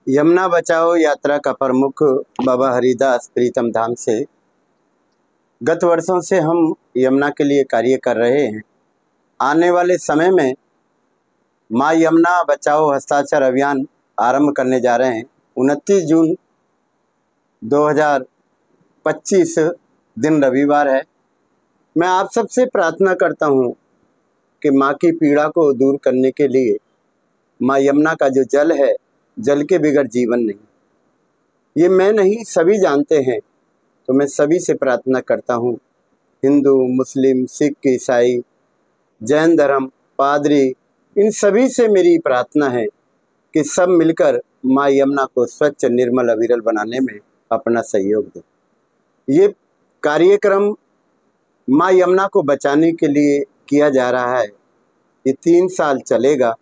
यमुना बचाओ यात्रा का प्रमुख बाबा हरिदास प्रीतम धाम से गत वर्षों से हम यमुना के लिए कार्य कर रहे हैं। आने वाले समय में माँ यमुना बचाओ हस्ताक्षर अभियान आरंभ करने जा रहे हैं। 29 जून 2025 दिन रविवार है। मैं आप सबसे प्रार्थना करता हूँ कि माँ की पीड़ा को दूर करने के लिए माँ यमुना का जो जल है, जल के बिगड़ जीवन नहीं, ये मैं नहीं सभी जानते हैं। तो मैं सभी से प्रार्थना करता हूँ, हिंदू, मुस्लिम, सिख, ईसाई, जैन धर्म, पादरी, इन सभी से मेरी प्रार्थना है कि सब मिलकर माँ यमुना को स्वच्छ, निर्मल, अविरल बनाने में अपना सहयोग दें। ये कार्यक्रम माँ यमुना को बचाने के लिए किया जा रहा है। ये 3 साल चलेगा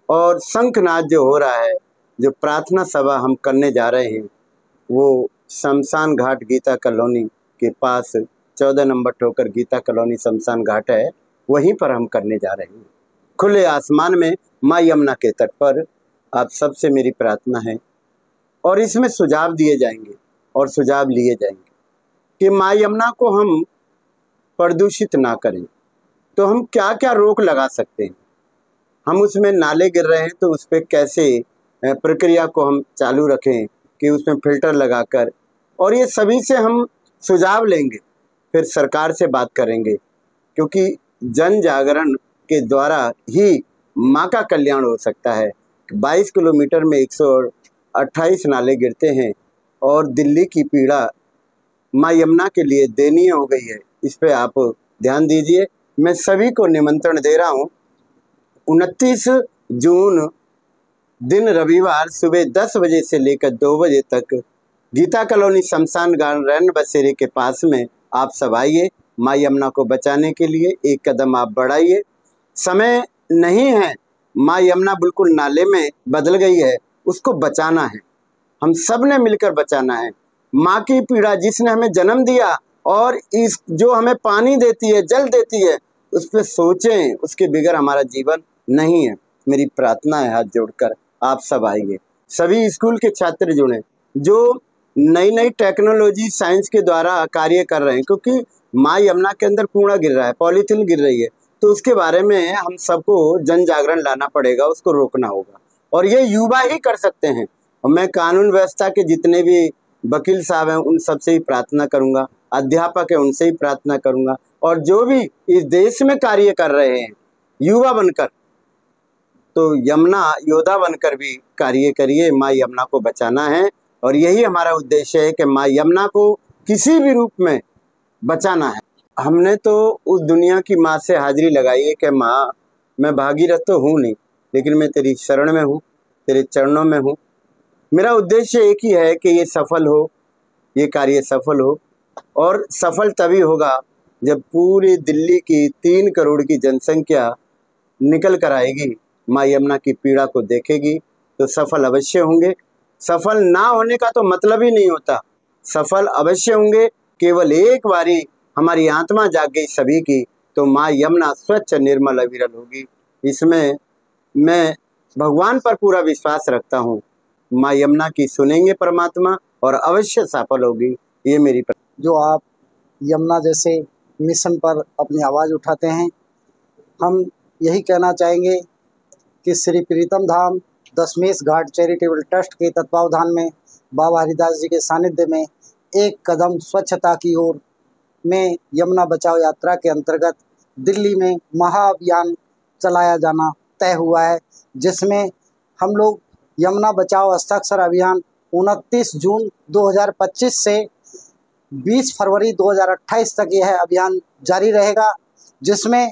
और शंखनाद जो हो रहा है, जो प्रार्थना सभा हम करने जा रहे हैं, वो शमशान घाट गीता कॉलोनी के पास 14 नंबर ठोकर गीता कॉलोनी शमशान घाट है, वहीं पर हम करने जा रहे हैं। खुले आसमान में माँ यमुना के तट पर आप सबसे मेरी प्रार्थना है। और इसमें सुझाव दिए जाएंगे और सुझाव लिए जाएंगे कि माँ यमुना को हम प्रदूषित ना करें। तो हम क्या क्या रोक लगा सकते हैं? हम उसमें नाले गिर रहे हैं तो उस पर कैसे प्रक्रिया को हम चालू रखें कि उसमें फिल्टर लगाकर, और ये सभी से हम सुझाव लेंगे, फिर सरकार से बात करेंगे, क्योंकि जन जागरण के द्वारा ही माँ का कल्याण हो सकता है। 22 किलोमीटर में 128 नाले गिरते हैं और दिल्ली की पीड़ा माँ यमुना के लिए दयनीय हो गई है। इस पे आप ध्यान दीजिए। मैं सभी को निमंत्रण दे रहा हूँ। 29 जून दिन रविवार सुबह 10 बजे से लेकर 2 बजे तक गीता कॉलोनी शमशान घाट रैन बसेरे के पास में आप सब आइए। माँ यमुना को बचाने के लिए एक कदम आप बढ़ाइए। समय नहीं है, माँ यमुना बिल्कुल नाले में बदल गई है, उसको बचाना है। हम सब ने मिलकर बचाना है। माँ की पीड़ा, जिसने हमें जन्म दिया और इस जो हमें पानी देती है, जल देती है, उस पर सोचें, उसके बगैर हमारा जीवन नहीं है। मेरी प्रार्थना है, हाथ जोड़कर आप सब आइए। सभी स्कूल के छात्र जुड़े जो नई नई टेक्नोलॉजी साइंस के द्वारा कार्य कर रहे हैं, क्योंकि माँ यमुना के अंदर कूड़ा गिर रहा है, पॉलीथीन गिर रही है, तो उसके बारे में हम सबको जन जागरण लाना पड़ेगा, उसको रोकना होगा। और ये युवा ही कर सकते हैं। और मैं कानून व्यवस्था के जितने भी वकील साहब हैं उन सबसे ही प्रार्थना करूंगा, अध्यापक है उनसे ही प्रार्थना करूंगा, और जो भी इस देश में कार्य कर रहे हैं युवा बनकर, तो यमुना योद्धा बनकर भी कार्य करिए। माँ यमुना को बचाना है और यही हमारा उद्देश्य है कि माँ यमुना को किसी भी रूप में बचाना है। हमने तो उस दुनिया की माँ से हाजिरी लगाई है कि माँ, मैं भागीरथ तो हूँ नहीं, लेकिन मैं तेरी शरण में हूँ, तेरे चरणों में हूँ। मेरा उद्देश्य एक ही है कि ये सफल हो, ये कार्य सफल हो। और सफल तभी होगा जब पूरी दिल्ली की 3 करोड़ की जनसंख्या निकल कर आएगी, माँ यमुना की पीड़ा को देखेगी, तो सफल अवश्य होंगे। सफल ना होने का तो मतलब ही नहीं होता, सफल अवश्य होंगे। केवल एक बारी हमारी आत्मा जाग गई सभी की, तो माँ यमुना स्वच्छ, निर्मल, अविरल होगी। इसमें मैं भगवान पर पूरा विश्वास रखता हूँ। माँ यमुना की सुनेंगे परमात्मा और अवश्य सफल होगी। ये मेरी जो आप यमुना जैसे मिशन पर अपनी आवाज़ उठाते हैं, हम यही कहना चाहेंगे कि श्री प्रीतम धाम दशमेश घाट चैरिटेबल ट्रस्ट के तत्वावधान में बाबा हरिदास जी के सानिध्य में एक कदम स्वच्छता की ओर में यमुना बचाओ यात्रा के अंतर्गत दिल्ली में महाअभियान चलाया जाना तय हुआ है, जिसमें हम लोग यमुना बचाओ हस्ताक्षर अभियान 29 जून 2025 से 20 फरवरी 2028 तक यह अभियान जारी रहेगा, जिसमें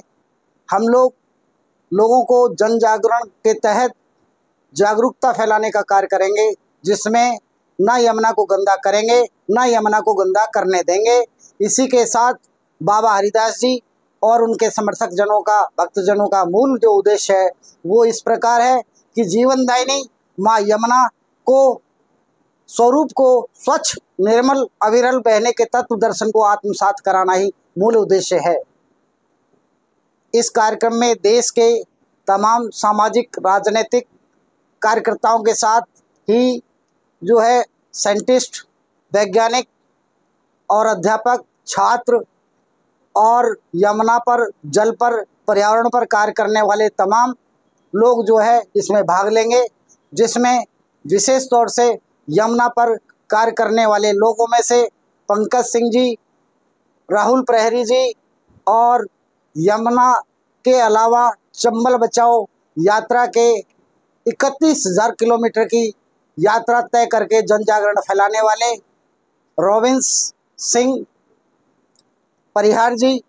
हम लोगों को जन जागरण के तहत जागरूकता फैलाने का कार्य करेंगे, जिसमें ना यमुना को गंदा करेंगे, ना यमुना को गंदा करने देंगे। इसी के साथ बाबा हरिदास जी और उनके समर्थक जनों का, भक्तजनों का मूल जो उद्देश्य है वो इस प्रकार है कि जीवनदायिनी माँ यमुना को स्वरूप को स्वच्छ, निर्मल, अविरल बहने के तत्व दर्शन को आत्मसात कराना ही मूल उद्देश्य है। इस कार्यक्रम में देश के तमाम सामाजिक, राजनीतिक कार्यकर्ताओं के साथ ही जो है साइंटिस्ट, वैज्ञानिक और अध्यापक, छात्र और यमुना पर, जल पर, पर्यावरण पर कार्य करने वाले तमाम लोग जो है इसमें भाग लेंगे, जिसमें विशेष तौर से यमुना पर कार्य करने वाले लोगों में से पंकज सिंह जी, राहुल प्रहरी जी और यमुना के अलावा चंबल बचाओ यात्रा के 31,000 किलोमीटर की यात्रा तय करके जन जागरण फैलाने वाले रोबिन्स सिंह परिहार जी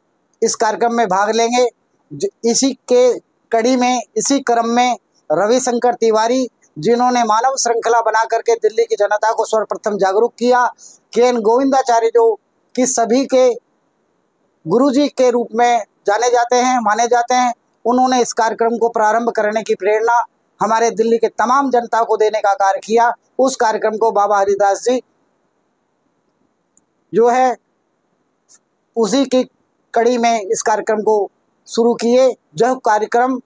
इस कार्यक्रम में भाग लेंगे। इसी के कड़ी में, इसी क्रम में रविशंकर तिवारी, जिन्होंने मानव श्रृंखला बना करके दिल्ली की जनता को सर्वप्रथम जागरूक किया, के.एन. गोविंदाचार्य जो कि सभी के गुरुजी के रूप में जाने जाते हैं, माने जाते हैं, उन्होंने इस कार्यक्रम को प्रारंभ करने की प्रेरणा हमारे दिल्ली के तमाम जनता को देने का कार्य किया। उस कार्यक्रम को बाबा हरिदास जी जो है उसी की कड़ी में इस कार्यक्रम को शुरू किए। जो कार्यक्रम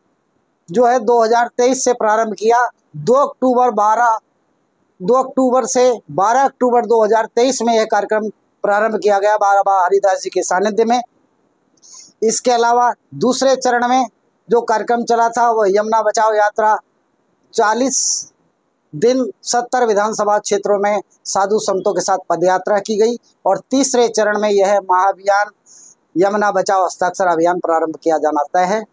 जो है 2023 से प्रारंभ किया। 2 अक्टूबर से 12 अक्टूबर 2023 में यह कार्यक्रम प्रारंभ किया गया बाबा हरिदास जी के सानिध्य में। इसके अलावा दूसरे चरण में जो कार्यक्रम चला था वह यमुना बचाओ यात्रा 40 दिन 70 विधानसभा क्षेत्रों में साधु संतों के साथ पदयात्रा की गई और तीसरे चरण में यह महाअभियान यमुना बचाओ हस्ताक्षर अभियान प्रारंभ किया जाना तय है।